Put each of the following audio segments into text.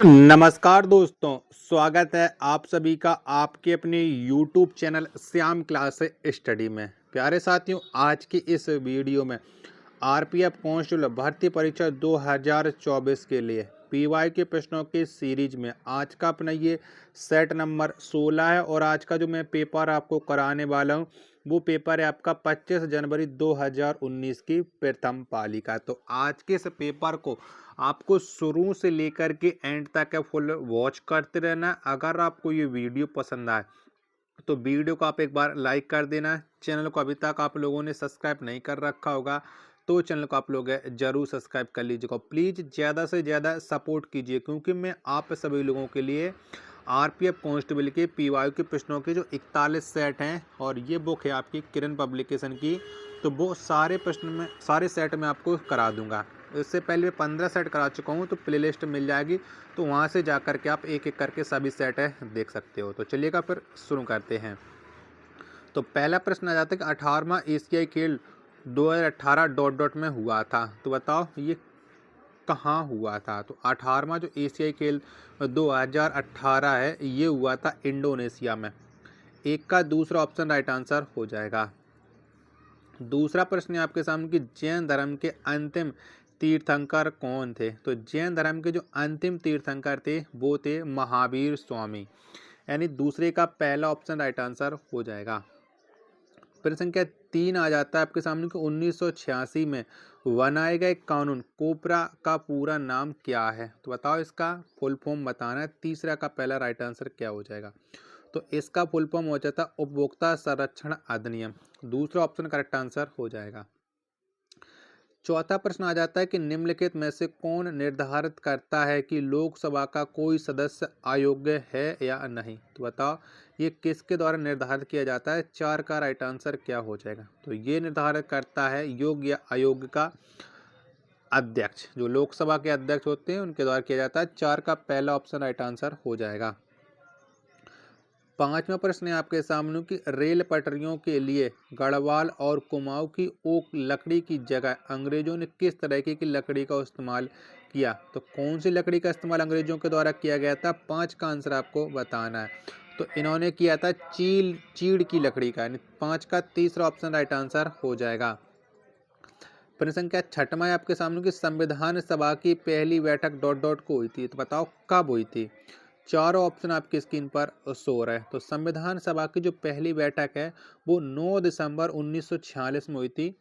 नमस्कार दोस्तों, स्वागत है आप सभी का आपके अपने YouTube channel Shyam class study में। प्यारे साथियों, आज की इस वीडियो में आरपीएफ कांस्टेबल भर्ती परीक्षा 2024 के लिए पीवाई के प्रश्नों की सीरीज में आज का अपना ये सेट नंबर 16 है और आज का जो मैं पेपर आपको कराने वाला हूँ वो पेपर है आपका 25 जनवरी 2019 की प्रथम पाली का। तो आज के इस पेपर को आपको शुरू से लेकर के एंड तक फुल वॉच करते रहना। अगर आपको ये वीडियो पसंद आए तो वीडियो को आप एक बार लाइक कर देना। चैनल को अभी तक आप लोगों ने सब्सक्राइब नहीं कर रखा होगा तो चैनल को आप लोग जरूर सब्सक्राइब कर लीजिएगा। प्लीज़ ज़्यादा से ज़्यादा सपोर्ट कीजिए क्योंकि मैं आप सभी लोगों के लिए आरपीएफ कांस्टेबल के पीवाई के प्रश्नों के जो 41 सेट हैं और ये बुक है आपकी किरण पब्लिकेशन की, तो वो सारे प्रश्न में सारे सेट में आपको करा दूंगा। इससे पहले 15 सेट करा चुका हूँ तो प्लेलिस्ट मिल जाएगी, तो वहाँ से जा कर के आप एक एक करके सभी सेट है देख सकते हो। तो चलिएगा फिर शुरू करते हैं। तो पहला प्रश्न आ जाता है कि 18वां एशियाई खेल 2018 डॉट डॉट में हुआ था, तो बताओ ये कहाँ हुआ था। तो 18वां जो एशियाई खेल 2018 है ये हुआ था इंडोनेशिया में। एक का दूसरा ऑप्शन राइट आंसर हो जाएगा। दूसरा प्रश्न है आपके सामने कि जैन धर्म के अंतिम तीर्थंकर कौन थे। तो जैन धर्म के जो अंतिम तीर्थंकर थे वो थे महावीर स्वामी, यानी दूसरे का पहला ऑप्शन राइट आंसर हो जाएगा। प्रश्न संख्या 3 आ जाता है आपके सामने कि 1986 में बनाए गए कानून कोपरा का पूरा नाम क्या है। तो बताओ इसका फुल फॉर्म बताना है। तीसरा का पहला राइट आंसर क्या हो जाएगा। तो इसका फुल फॉर्म हो जाता है उपभोक्ता संरक्षण अधिनियम। दूसरा ऑप्शन करेक्ट आंसर हो जाएगा। चौथा प्रश्न आ जाता है कि निम्नलिखित में से कौन निर्धारित करता है कि लोकसभा का कोई सदस्य अयोग्य है या नहीं। तो बताओ ये किसके द्वारा निर्धारित किया जाता है। 4 का राइट आंसर क्या हो जाएगा। तो ये निर्धारित करता है योग्य या अयोग्य का अध्यक्ष, जो लोकसभा के अध्यक्ष होते हैं उनके द्वारा किया जाता है। 4 का पहला ऑप्शन राइट आंसर हो जाएगा। पांचवा प्रश्न है आपके सामने कि रेल पटरियों के लिए गढ़वाल और कुमाऊं की ओक लकड़ी की जगह अंग्रेजों ने किस तरीके की लकड़ी का इस्तेमाल किया। तो कौन सी लकड़ी का इस्तेमाल अंग्रेजों के द्वारा किया गया था। 5 का आंसर आपको बताना है। तो इन्होंने किया था चीड़ की लकड़ी का, यानी 5 का तीसरा ऑप्शन राइट आंसर हो जाएगा। प्रश्न संख्या 6वां है आपके सामने कि संविधान सभा की पहली बैठक डॉट डॉट को हुई थी। तो बताओ कब हुई थी। चारों ऑप्शन आपकी स्क्रीन पर शो रहे हैं। तो संविधान सभा की जो पहली बैठक है वो 9 दिसंबर 1946 में हुई थी।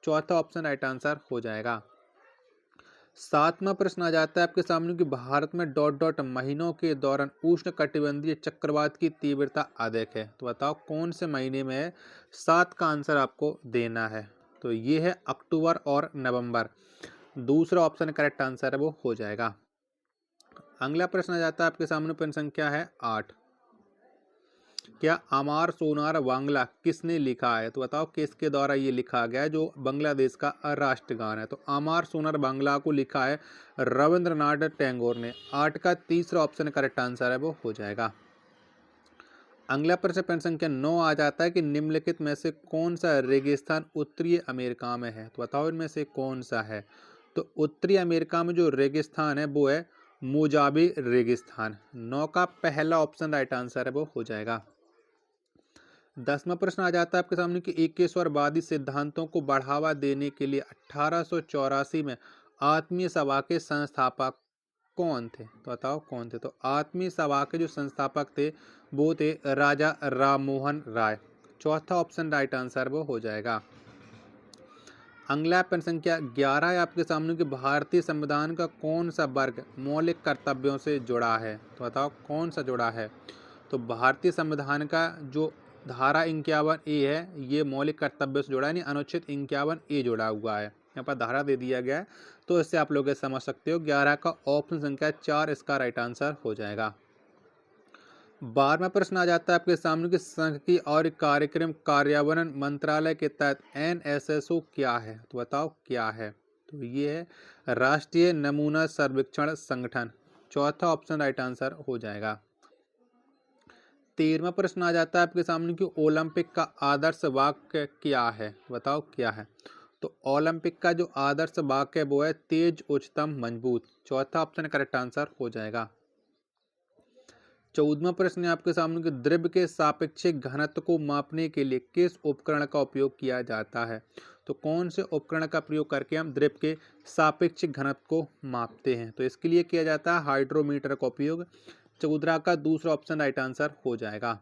चौथा ऑप्शन राइट आंसर हो जाएगा। 7वां प्रश्न आ जाता है आपके सामने कि भारत में डॉट डॉट महीनों के दौरान उष्ण कटिबंधीय चक्रवात की तीव्रता अधिक है। तो बताओ कौन से महीने में है। 7 का आंसर आपको देना है। तो ये है अक्टूबर और नवंबर। दूसरा ऑप्शन करेक्ट आंसर है वो हो जाएगा। अगला प्रश्न आ जाता है आपके सामने, प्रश्न संख्या है 8। क्या अमार सोनार बांग्ला किसने लिखा है। तो बताओ किसके द्वारा ये लिखा गया है, जो बांग्लादेश का राष्ट्रगान है। तो अमार सोनार बांग्ला को लिखा है रविंद्रनाथ टैगोर ने। 8 का तीसरा ऑप्शन करेक्ट आंसर है वो हो जाएगा। अगला प्रश्न संख्या 9 आ जाता है कि निम्नलिखित में से कौन सा रेगिस्तान उत्तरी अमेरिका में है। तो बताओ इनमें से कौन सा है। तो उत्तरी अमेरिका में जो रेगिस्तान है वो है मोजाबे रेगिस्तान। 9 का पहला ऑप्शन राइट आंसर है वो हो जाएगा। 10वां प्रश्न आ जाता है आपके सामने कि एकेश्वरवादी सिद्धांतों को बढ़ावा देने के लिए 1884 में आत्मीय सभा के संस्थापक कौन थे। तो बताओ कौन थे। तो आत्मीय सभा के जो संस्थापक थे वो थे राजा राममोहन राय। चौथा ऑप्शन राइट आंसर वो हो जाएगा। अगला प्रश्न संख्या 11 है आपके सामने कि भारतीय संविधान का कौन सा वर्ग मौलिक कर्तव्यों से जुड़ा है। तो बताओ कौन सा जुड़ा है। तो भारतीय संविधान का जो धारा 51A है ये मौलिक कर्तव्यों से जुड़ा है, यानी अनुच्छेद 51A जुड़ा हुआ है। यहाँ पर धारा दे दिया गया है तो इससे आप लोग समझ सकते हो। 11 का ऑप्शन संख्या 4 इसका राइट आंसर हो जाएगा। 12वां प्रश्न आ जाता है आपके सामने कि सांख्यिकी और कार्यक्रम कार्यान्वयन मंत्रालय के तहत NSSO क्या है। तो बताओ क्या है। तो ये है राष्ट्रीय नमूना सर्वेक्षण संगठन। चौथा ऑप्शन राइट आंसर हो जाएगा। 13वां प्रश्न आ जाता है आपके सामने कि ओलंपिक का आदर्श वाक्य क्या है। बताओ क्या है। तो ओलंपिक का जो आदर्श वाक्य है वो है तेज उच्चतम मजबूत। चौथा ऑप्शन करेक्ट आंसर हो जाएगा। 14वां प्रश्न है आपके सामने कि द्रव्य के सापेक्षिक घनत्व को मापने के लिए किस उपकरण का उपयोग किया जाता है? तो कौन से उपकरण का प्रयोग करके हम द्रव्य के सापेक्षिक घनत्व को मापते हैं? तो इसके लिए किया जाता है हाइड्रोमीटर का उपयोग। 14 का दूसरा ऑप्शन राइट आंसर हो जाएगा।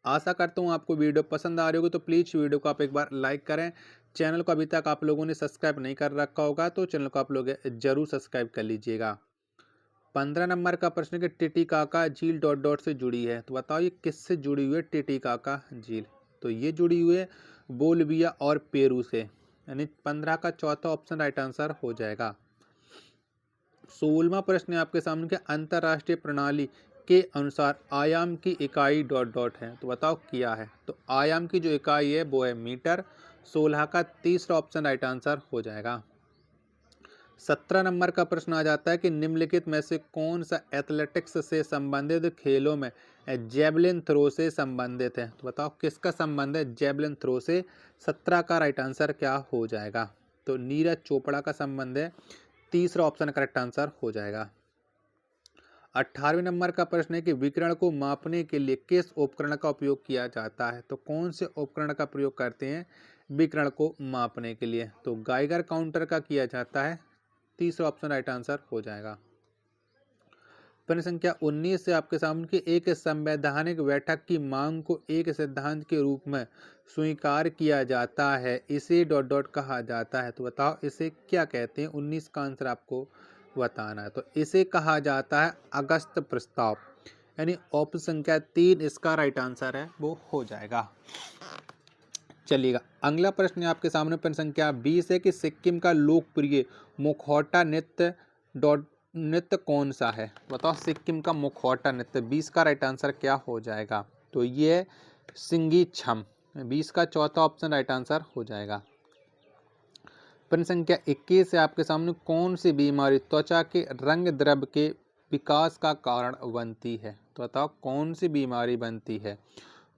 आशा करता हूँ आपको वीडियो पसंद आ रही होगी, तो प्लीज़ वीडियो को आप एक बार लाइक करें। चैनल को अभी तक आप लोगों ने सब्सक्राइब नहीं कर रखा होगा तो चैनल को आप लोग जरूर सब्सक्राइब कर लीजिएगा। 15 नंबर का प्रश्न कि टिटिकाका झील डॉट डॉट से जुड़ी है, तो बताओ ये किससे जुड़ी हुई है टिटिकाका झील? तो ये जुड़ी हुई है बोलिविया और पेरू से, यानी 15 का चौथा ऑप्शन राइट आंसर हो जाएगा। 16वां प्रश्न है आपके सामने कि अंतरराष्ट्रीय प्रणाली के अनुसार आयाम की इकाई डॉट डॉट है, तो बताओ क्या है? तो आयाम की जो इकाई है वो है मीटर। 16 का तीसरा ऑप्शन राइट आंसर हो जाएगा। 17 नंबर का प्रश्न आ जाता है कि निम्नलिखित में से कौन सा एथलेटिक्स से संबंधित खेलों में जेवलिन थ्रो से संबंधित है? तो बताओ किसका संबंध है जेवलिन थ्रो से? 17 का राइट आंसर क्या हो जाएगा? तो नीरज चोपड़ा का संबंध है। तीसरा ऑप्शन करेक्ट आंसर हो जाएगा। 18वें नंबर का प्रश्न है कि विकिरण को मापने के लिए किस उपकरण का उपयोग किया जाता है? तो कौन से उपकरण का प्रयोग करते हैं विकिरण को मापने के लिए? तो गाइगर काउंटर का किया जाता है। तीसरा ऑप्शन राइट आंसर हो जाएगा। प्रश्न संख्या 19 से आपके सामने की एक संवैधानिक बैठक की मांग को एक सिद्धांत के रूप में स्वीकार किया जाता है, इसे डॉट डॉट कहा जाता है। तो बताओ इसे क्या कहते हैं? 19 का आंसर आपको बताना है। तो इसे कहा जाता है अगस्त प्रस्ताव, यानी ऑप्शन संख्या 3 इसका राइट आंसर है वो हो जाएगा। चलिएगा अगला प्रश्न है आपके सामने। प्रश्न संख्या 20 है कि सिक्किम का लोकप्रिय मुखौटा नृत्य कौन सा है? बताओ सिक्किम का मुखौटा नृत्य। 20 का राइट आंसर क्या हो जाएगा? तो ये है सिंगी छम। 20 का चौथा ऑप्शन राइट आंसर हो जाएगा। प्रश्न संख्या 21 है आपके सामने कौन सी बीमारी त्वचा के रंग द्रव्य के विकास का कारण बनती है? तो बताओ कौन सी बीमारी बनती है?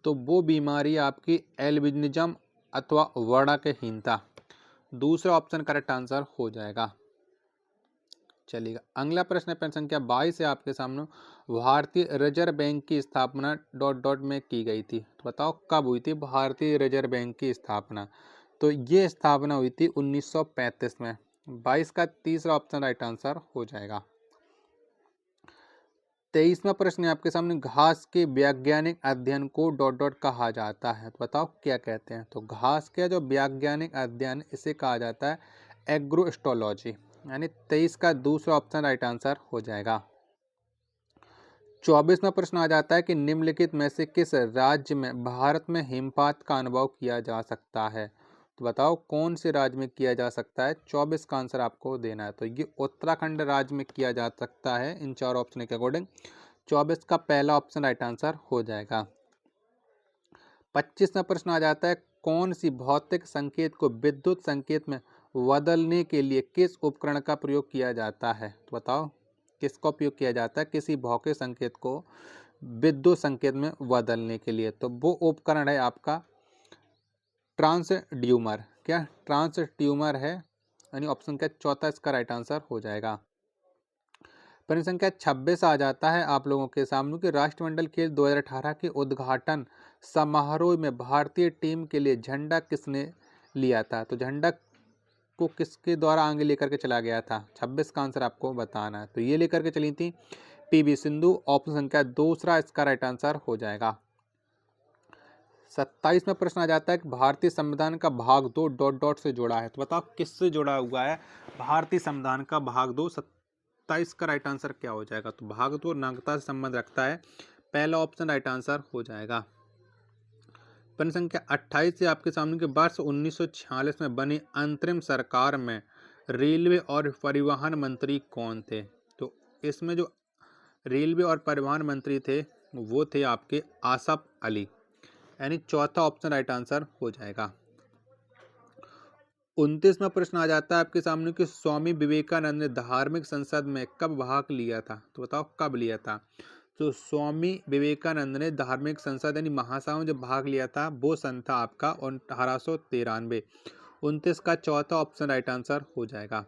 तो वो बीमारी आपकी एल्बिनिज्म अथवा वर्णहीनता। दूसरा ऑप्शन करेक्ट आंसर हो जाएगा। चलिएगा अगला प्रश्न है प्रश्न संख्या 22 है आपके सामने। भारतीय रिजर्व बैंक की स्थापना डॉट डॉट में की गई थी, तो बताओ कब हुई थी भारतीय रिजर्व बैंक की स्थापना? तो ये स्थापना हुई थी 1935 में। 22 का तीसरा ऑप्शन राइट आंसर हो जाएगा। 23वां प्रश्न है आपके सामने घास के वैज्ञानिक अध्ययन को डॉट डॉट कहा जाता है, तो बताओ क्या कहते हैं? तो घास के जो वैज्ञानिक अध्ययन इसे कहा जाता है एग्रोस्टोलॉजी, यानी 23 का दूसरा ऑप्शन राइट आंसर हो जाएगा। 24वां प्रश्न आ जाता है कि निम्नलिखित में से किस राज्य में भारत में हिमपात का अनुभव किया जा सकता है? तो बताओ कौन से राज्य में किया जा सकता है? 24 का आंसर आपको देना है। तो ये उत्तराखंड राज्य में किया जा सकता है इन चार ऑप्शन के अकॉर्डिंग। 24 का पहला ऑप्शन राइट आंसर हो जाएगा। 25वां प्रश्न आ जाता है कौन सी भौतिक संकेत को विद्युत संकेत में बदलने के लिए किस उपकरण का प्रयोग किया जाता है? तो बताओ किसका उपयोग किया जाता है किसी भौतिक संकेत को विद्युत संकेत में बदलने के लिए? तो वो उपकरण है आपका ट्रांसड्यूमर। क्या ट्रांसड्यूमर है, यानी ऑप्शन का चौथा इसका राइट आंसर हो जाएगा। प्रश्न संख्या 26 आ जाता है आप लोगों के सामने कि राष्ट्रमंडल खेल 2018 के उद्घाटन समारोह में भारतीय टीम के लिए झंडा किसने लिया था? तो झंडा को किसके द्वारा आगे लेकर के चला गया था? 26 का आंसर आपको बताना है। तो ये लेकर के चली थी पीवी सिंधु। ऑप्शन संख्या दूसरा इसका राइट आंसर हो जाएगा। 27वां प्रश्न आ जाता है कि भारतीय संविधान का भाग 2 डॉट डॉट से जुड़ा है, तो बताओ किससे जुड़ा हुआ है भारतीय संविधान का भाग 2? 27 का राइट आंसर क्या हो जाएगा? तो भाग 2 नागरिकता से संबंध रखता है। पहला ऑप्शन राइट आंसर हो जाएगा। प्रश्न संख्या 28 से आपके सामने के वर्ष 1946 में बनी अंतरिम सरकार में रेलवे और परिवहन मंत्री कौन थे? तो इसमें जो रेलवे और परिवहन मंत्री थे वो थे आपके आसफ अली, यानी चौथा ऑप्शन राइट आंसर हो जाएगा। 29वां प्रश्न आ जाता है आपके सामने कि स्वामी विवेकानंद ने धार्मिक संसद में कब भाग लिया था? तो बताओ कब लिया था? तो स्वामी विवेकानंद ने धार्मिक संसद यानी महासभा में जब भाग लिया था वो सन था आपका 1893। 29 का चौथा ऑप्शन राइट आंसर हो जाएगा।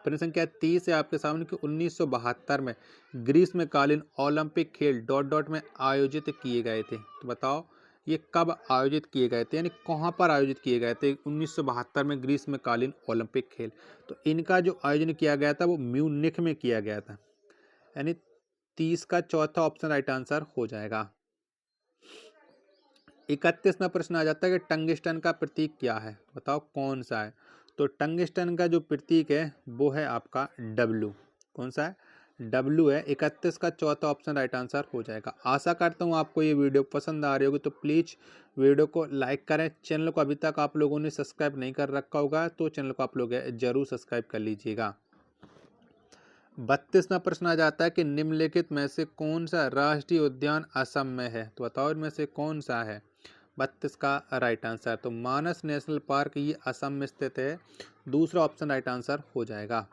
प्रश्न संख्या 30 है आपके सामने कि 1972 में ग्रीष्मकालीन ओलंपिक खेल डॉट डॉट में आयोजित किए गए थे। तो बताओ ये कब आयोजित किए गए थे, यानी कहाँ पर आयोजित किए गए थे 1972 में ग्रीष्मकालीन ओलंपिक खेल। तो इनका जो आयोजन किया गया था वो म्यूनिख में किया गया था, यानी 30 का चौथा ऑप्शन राइट आंसर हो जाएगा। 31वां प्रश्न आ जाता है कि टंगस्टन का प्रतीक क्या है, बताओ कौन सा है। तो टंगस्टन का जो प्रतीक है वो है आपका डब्लू। कौन सा है? डब्लू है। 31 का चौथा ऑप्शन राइट आंसर हो जाएगा। आशा करता हूँ आपको ये वीडियो पसंद आ रही होगी, तो प्लीज़ वीडियो को लाइक करें। चैनल को अभी तक आप लोगों ने सब्सक्राइब नहीं कर रखा होगा तो चैनल को आप लोग जरूर सब्सक्राइब कर लीजिएगा। 32वां प्रश्न आ जाता है कि निम्नलिखित में से कौन सा राष्ट्रीय उद्यान असम में है। तो बताओ इनमें से कौन सा है 32 का राइट आंसर। तो मानस नेशनल पार्क ये असम में स्थित है, दूसरा ऑप्शन राइट आंसर हो जाएगा।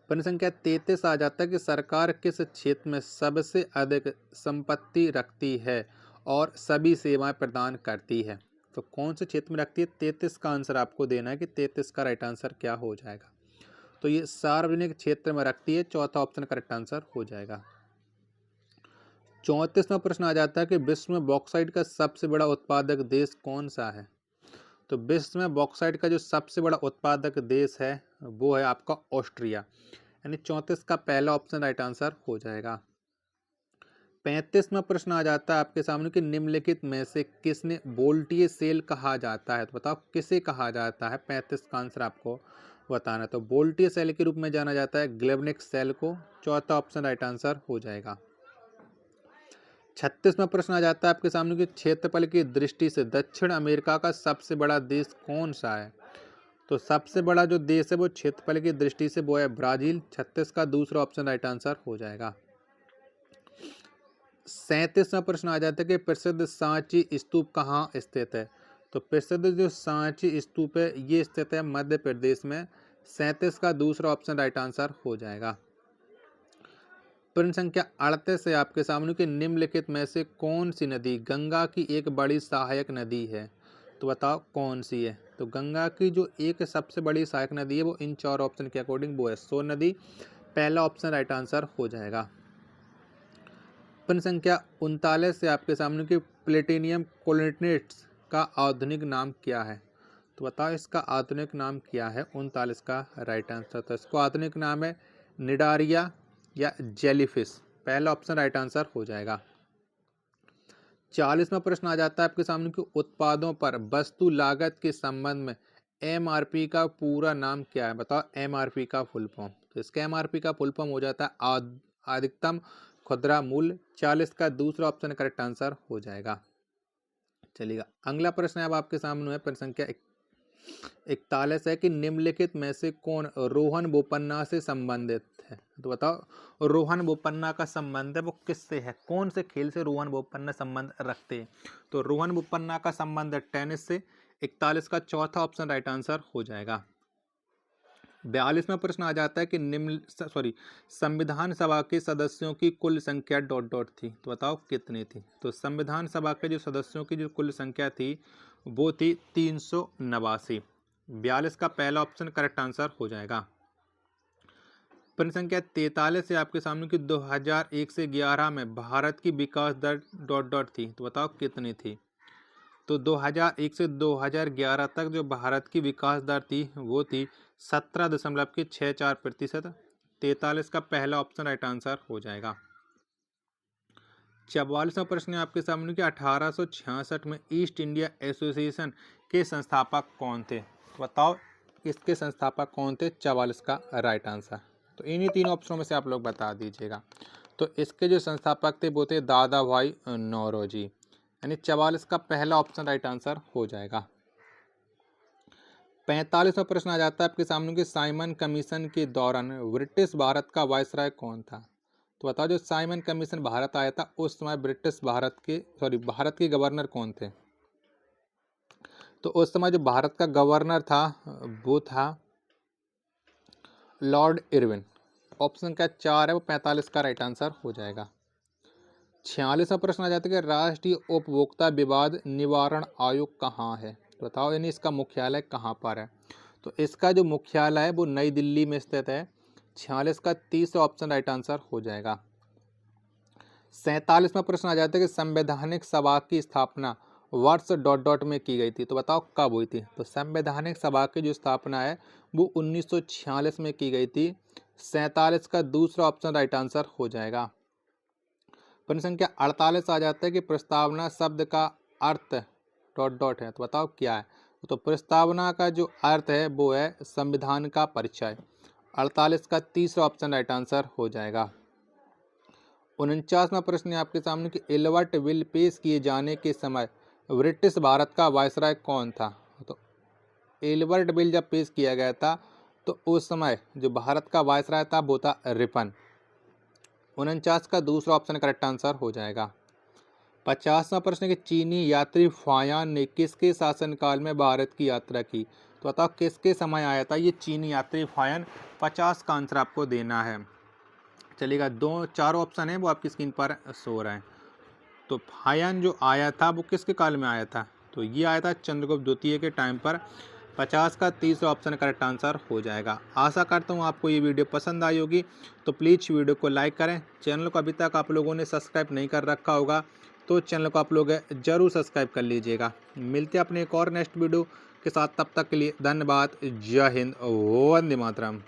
प्रश्न संख्या 33 आ जाता है कि सरकार किस क्षेत्र में सबसे अधिक संपत्ति रखती है और सभी सेवाएं प्रदान करती है। तो कौन से क्षेत्र में रखती है? 33 का आंसर आपको देना है कि 33 का राइट आंसर क्या हो जाएगा। तो ये सार्वजनिक क्षेत्र में रखती है, चौथा ऑप्शन करेक्ट आंसर हो जाएगा। 34वां प्रश्न आ जाता है कि विश्व में बॉक्साइट का सबसे बड़ा उत्पादक देश कौन सा है। तो विश्व में बॉक्साइट का जो सबसे बड़ा उत्पादक देश है वो है आपका ऑस्ट्रिया, यानी 34 का पहला ऑप्शन राइट आंसर हो जाएगा। 35वां प्रश्न आ जाता है आपके सामने कि निम्नलिखित में से किसने वोल्टीय सेल कहा जाता है। तो बताओ किसे कहा जाता है, 35 का आंसर आपको बताना। तो वोल्टीय सेल के रूप में जाना जाता है ग्लेवनिक सेल को, चौथा ऑप्शन राइट आंसर हो जाएगा। 36वां प्रश्न आ जाता है आपके सामने कि क्षेत्रफल की दृष्टि से दक्षिण अमेरिका का सबसे बड़ा देश कौन सा है। तो सबसे बड़ा जो देश है वो क्षेत्रफल की दृष्टि से वो है ब्राजील, 36 का दूसरा ऑप्शन राइट आंसर हो जाएगा। 37वां प्रश्न आ जाता है कि प्रसिद्ध सांची स्तूप कहाँ स्थित है। तो प्रसिद्ध जो सांची स्तूप है ये स्थित है मध्य प्रदेश में, 37 का दूसरा ऑप्शन राइट आंसर हो जाएगा। प्रश्न संख्या 38 है आपके सामने कि निम्नलिखित में से कौन सी नदी गंगा की एक बड़ी सहायक नदी है। तो बताओ कौन सी है। तो गंगा की जो एक सबसे बड़ी सहायक नदी है वो इन चार ऑप्शन के अकॉर्डिंग वो है सोन नदी, पहला ऑप्शन राइट आंसर हो जाएगा। प्रश्न संख्या 39 से आपके सामने कि प्लेटिनियम कोलिनेट्स का आधुनिक नाम क्या है। तो बताओ इसका आधुनिक नाम क्या है, 39 का राइट आंसर। तो इसको आधुनिक नाम है निडारिया या जेलीफिश, पहला ऑप्शन राइट आंसर हो जाएगा। 40वां प्रश्न आ जाता है आपके सामने कि उत्पादों पर वस्तु लागत के संबंध में एमआरपी का पूरा नाम क्या है। बताओ एमआरपी का फुल फॉर्म। तो इसका एमआरपी का फुल फॉर्म हो जाता है अधिकतम खुदरा मूल्य, 40 का दूसरा ऑप्शन करेक्ट आंसर हो जाएगा। चलिएगा अगला प्रश्न अब आपके सामने है प्रश्न संख्या 41 है कि निम्नलिखित में से कौन रोहन बोपन्ना से संबंधित है। तो बताओ रोहन बोपन्ना का संबंध है वो किससे है, कौन से खेल से रोहन बोपन्ना संबंध रखते हैं। तो रोहन बोपन्ना का संबंध है टेनिस से, 41 का चौथा ऑप्शन राइट आंसर हो जाएगा। 42वां प्रश्न आ जाता है कि संविधान सभा के सदस्यों की कुल संख्या डॉट डॉट थी। तो बताओ कितनी थी। तो संविधान सभा के जो सदस्यों की जो कुल संख्या थी वो थी 389। 42 का पहला ऑप्शन करेक्ट आंसर हो जाएगा। प्रश्न संख्या 43 से आपके सामने की 2001 से 11 में भारत की विकास दर डॉट डॉट थी। तो बताओ कितनी थी। तो 2001 से 2011 तक जो भारत की विकास दर थी वो थी 17.64%। 43 का पहला ऑप्शन राइट आंसर हो जाएगा। 44वां प्रश्न है आपके सामने कि 1866 में ईस्ट इंडिया एसोसिएशन के संस्थापक कौन थे। तो बताओ इसके संस्थापक कौन थे, 44 का राइट आंसर। तो इन्हीं तीन ऑप्शनों में से आप लोग बता दीजिएगा। तो इसके जो संस्थापक थे वो थे दादा भाई नौरोजी, यानी 44 का पहला ऑप्शन राइट आंसर हो जाएगा। 45वां प्रश्न आ जाता है आपके सामने कि साइमन कमीशन के दौरान ब्रिटिश भारत का वायसराय कौन था। तो बताओ जो साइमन कमीशन भारत आया था उस समय ब्रिटिश भारत के गवर्नर कौन थे। तो उस समय जो भारत का गवर्नर था वो था लॉर्ड इरविन। ऑप्शन का 4 है वो 45 का राइट आंसर हो जाएगा। 46वां प्रश्न आ जाता है कि राष्ट्रीय उपभोक्ता विवाद निवारण आयोग कहाँ है। तो बताओ यानी इसका मुख्यालय कहाँ पर है। तो इसका जो मुख्यालय है वो नई दिल्ली में स्थित है। 46 का तीसरा ऑप्शन राइट आंसर हो जाएगा। 47वां प्रश्न आ जाता है कि संवैधानिक सभा की स्थापना वर्ष डॉट डॉट में की गई थी, तो बताओ कब हुई थी। तो संवैधानिक सभा की जो स्थापना है वो 1946 में की गई थी। 47 का दूसरा ऑप्शन राइट आंसर हो जाएगा। प्रश्न संख्या 48 आ जाता है कि प्रस्तावना शब्द का अर्थ डॉट डॉट है, तो बताओ क्या है। तो प्रस्तावना का जो अर्थ है वो है संविधान का परिचय। 48 का तीसरा ऑप्शन राइट आंसर हो जाएगा। 49वां प्रश्न है आपके सामने कि एल्बर्ट बिल पेश किए जाने के समय ब्रिटिश भारत का वायसराय कौन था। तो एल्बर्ट बिल जब पेश किया गया था तो उस समय जो भारत का वायसराय था वो था रिपन। 49 का दूसरा ऑप्शन करेक्ट आंसर हो जाएगा। 50वां प्रश्न कि चीनी यात्री फायान ने किसके शासनकाल में भारत की यात्रा की। तो बताओ किसके समय आया था ये चीनी यात्री फायान। 50 का आंसर आपको देना है। चलिएगा, चार ऑप्शन है वो आपकी स्क्रीन पर शो रहे हैं। तो फायान जो आया था वो किसके काल में आया था। तो ये आया था चंद्रगुप्त द्वितीय के टाइम पर। 50 का तीसरा ऑप्शन करेक्ट आंसर हो जाएगा। आशा करता हूँ आपको ये वीडियो पसंद आई होगी। तो प्लीज़ वीडियो को लाइक करें। चैनल को अभी तक आप लोगों ने सब्सक्राइब नहीं कर रखा होगा तो चैनल को आप लोग जरूर सब्सक्राइब कर लीजिएगा। मिलते हैं अपने एक और नेक्स्ट वीडियो के साथ, तब तक के लिए धन्यवाद। जय हिंद, वंदे मातरम।